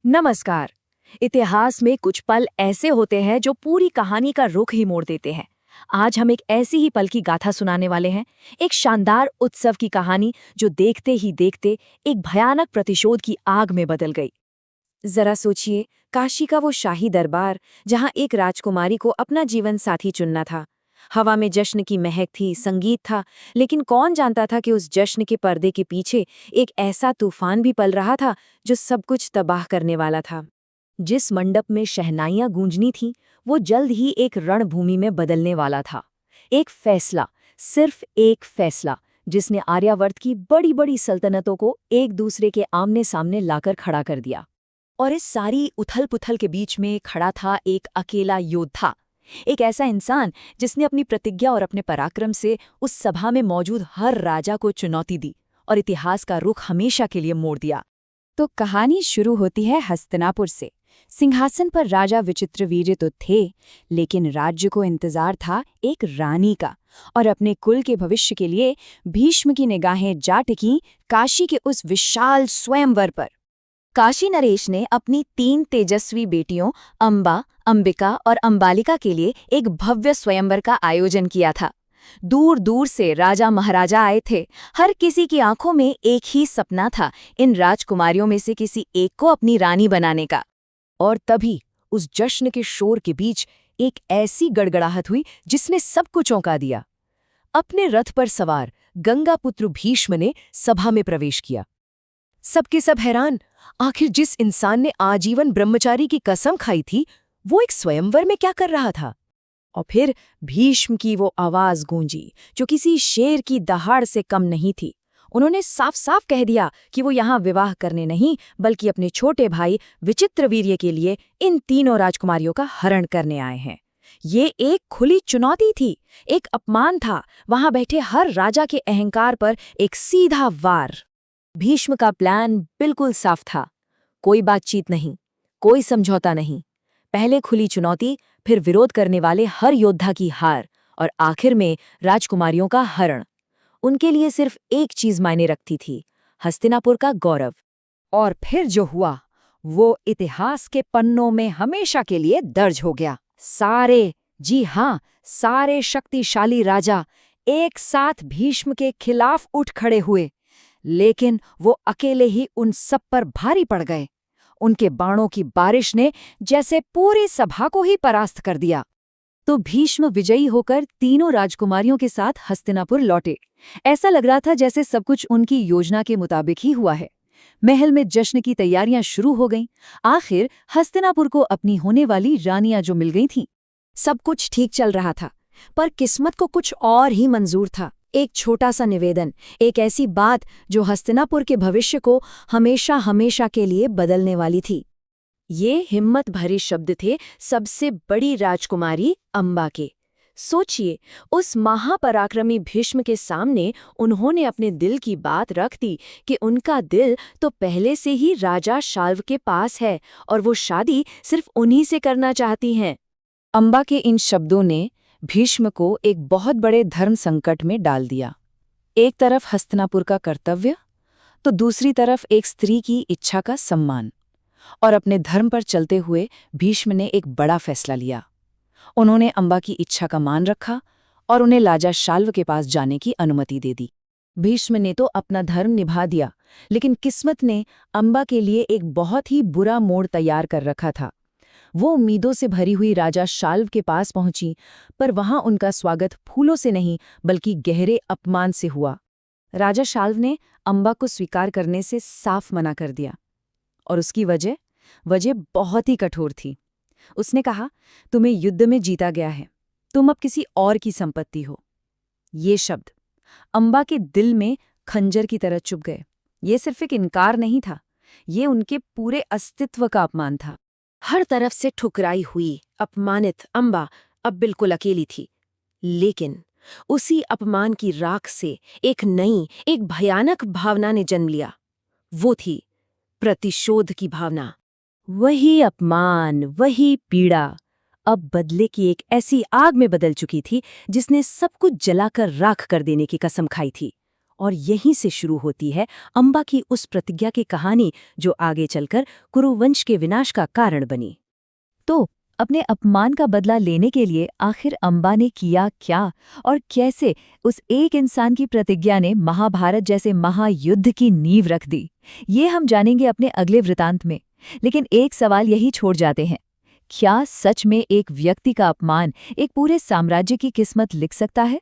नमस्कार। इतिहास में कुछ पल ऐसे होते हैं जो पूरी कहानी का रुख ही मोड़ देते हैं। आज हम एक ऐसी ही पल की गाथा सुनाने वाले हैं। एक शानदार उत्सव की कहानी जो देखते ही देखते एक भयानक प्रतिशोध की आग में बदल गई। जरा सोचिए, काशी का वो शाही दरबार जहां एक राजकुमारी को अपना जीवन साथी चुनना था। हवा में जश्न की महक थी, संगीत था, लेकिन कौन जानता था कि उस जश्न के पर्दे के पीछे एक ऐसा तूफान भी पल रहा था जो सब कुछ तबाह करने वाला था। जिस मंडप में शहनाइयां गूंजनी थीं, वो जल्द ही एक रणभूमि में बदलने वाला था। एक फैसला, सिर्फ एक फैसला, जिसने आर्यावर्त की बड़ी बड़ी सल्तनतों को एक दूसरे के आमने सामने लाकर खड़ा कर दिया। और इस सारी उथल पुथल के बीच में खड़ा था एक अकेला योद्धा, एक ऐसा इंसान जिसने अपनी प्रतिज्ञा और अपने पराक्रम से उस सभा में मौजूद हर राजा को चुनौती दी और इतिहास का रुख हमेशा के लिए मोड़ दिया। तो कहानी शुरू होती है हस्तिनापुर से। सिंहासन पर राजा विचित्रवीर्य तो थे, लेकिन राज्य को इंतजार था एक रानी का। और अपने कुल के भविष्य के लिए भीष्म की निगाहें जा टिकीं काशी के उस विशाल स्वयंवर पर। काशी नरेश ने अपनी 3 तेजस्वी बेटियों अंबा, अंबिका और अंबालिका के लिए एक भव्य स्वयंवर का आयोजन किया था। दूर दूर से राजा महाराजा आए थे। हर किसी की आंखों में एक ही सपना था, इन राजकुमारियों में से किसी एक को अपनी रानी बनाने का। और तभी उस जश्न के शोर के बीच एक ऐसी गड़गड़ाहट हुई जिसने सबको चौंका दिया। अपने रथ पर सवार गंगापुत्र भीष्म ने सभा में प्रवेश किया। सबके सब हैरान, आखिर जिस इंसान ने आजीवन ब्रह्मचारी की कसम खाई थी, वो एक स्वयंवर में क्या कर रहा था? और फिर भीष्म की वो आवाज गूंजी जो किसी शेर की दहाड़ से कम नहीं थी। उन्होंने साफ साफ कह दिया कि वो यहाँ विवाह करने नहीं, बल्कि अपने छोटे भाई विचित्रवीर्य के लिए इन तीनों राजकुमारियों का हरण करने आए हैं। ये एक खुली चुनौती थी, एक अपमान था, वहां बैठे हर राजा के अहंकार पर एक सीधा वार। भीष्म का प्लान बिल्कुल साफ था। कोई बातचीत नहीं, कोई समझौता नहीं। पहले खुली चुनौती, फिर विरोध करने वाले हर योद्धा की हार, और आखिर में राजकुमारियों का हरण। उनके लिए सिर्फ एक चीज मायने रखती थी, हस्तिनापुर का गौरव। और फिर जो हुआ, वो इतिहास के पन्नों में हमेशा के लिए दर्ज हो गया। सारे, जी हाँ, सारे शक्तिशाली राजा एक साथ भीष्म के खिलाफ उठ खड़े हुए, लेकिन वो अकेले ही उन सब पर भारी पड़ गए। उनके बाणों की बारिश ने जैसे पूरी सभा को ही परास्त कर दिया। तो भीष्म विजयी होकर तीनों राजकुमारियों के साथ हस्तिनापुर लौटे। ऐसा लग रहा था जैसे सब कुछ उनकी योजना के मुताबिक ही हुआ है। महल में जश्न की तैयारियां शुरू हो गईं। आखिर हस्तिनापुर को अपनी होने वाली रानियां जो मिल गई थीं। सब कुछ ठीक चल रहा था, पर किस्मत को कुछ और ही मंजूर था। एक छोटा सा निवेदन, एक ऐसी बात जो हस्तिनापुर के भविष्य को हमेशा हमेशा के लिए बदलने वाली थी। ये हिम्मत भरे शब्द थे सबसे बड़ी राजकुमारी अंबा के। सोचिए, उस महापराक्रमी भीष्म के सामने उन्होंने अपने दिल की बात रख दी कि उनका दिल तो पहले से ही राजा शाल्व के पास है और वो शादी सिर्फ उन्हीं से करना चाहती हैं। अंबा के इन शब्दों ने भीष्म को एक बहुत बड़े धर्म संकट में डाल दिया। एक तरफ हस्तिनापुर का कर्तव्य, तो दूसरी तरफ एक स्त्री की इच्छा का सम्मान। और अपने धर्म पर चलते हुए भीष्म ने एक बड़ा फैसला लिया। उन्होंने अंबा की इच्छा का मान रखा और उन्हें राजा शाल्व के पास जाने की अनुमति दे दी। भीष्म ने तो अपना धर्म निभा दिया, लेकिन किस्मत ने अंबा के लिए एक बहुत ही बुरा मोड़ तैयार कर रखा था। वो उम्मीदों से भरी हुई राजा शाल्व के पास पहुंची, पर वहां उनका स्वागत फूलों से नहीं बल्कि गहरे अपमान से हुआ। राजा शाल्व ने अंबा को स्वीकार करने से साफ मना कर दिया, और उसकी वजह बहुत ही कठोर थी। उसने कहा, तुम्हें युद्ध में जीता गया है, तुम अब किसी और की संपत्ति हो। ये शब्द अंबा के दिल में खंजर की तरह चुभ गए। ये सिर्फ एक इनकार नहीं था, ये उनके पूरे अस्तित्व का अपमान था। हर तरफ से ठुकराई हुई, अपमानित अंबा अब बिल्कुल अकेली थी। लेकिन उसी अपमान की राख से एक नई, एक भयानक भावना ने जन्म लिया। वो थी प्रतिशोध की भावना। वही अपमान, वही पीड़ा अब बदले की एक ऐसी आग में बदल चुकी थी जिसने सब कुछ जलाकर राख कर देने की कसम खाई थी। और यहीं से शुरू होती है अंबा की उस प्रतिज्ञा की कहानी जो आगे चलकर कुरुवंश के विनाश का कारण बनी। तो अपने अपमान का बदला लेने के लिए आखिर अंबा ने किया क्या और कैसे उस एक इंसान की प्रतिज्ञा ने महाभारत जैसे महायुद्ध की नींव रख दी, ये हम जानेंगे अपने अगले वृतांत में। लेकिन एक सवाल यही छोड़ जाते हैं, क्या सच में एक व्यक्ति का अपमान एक पूरे साम्राज्य की किस्मत लिख सकता है?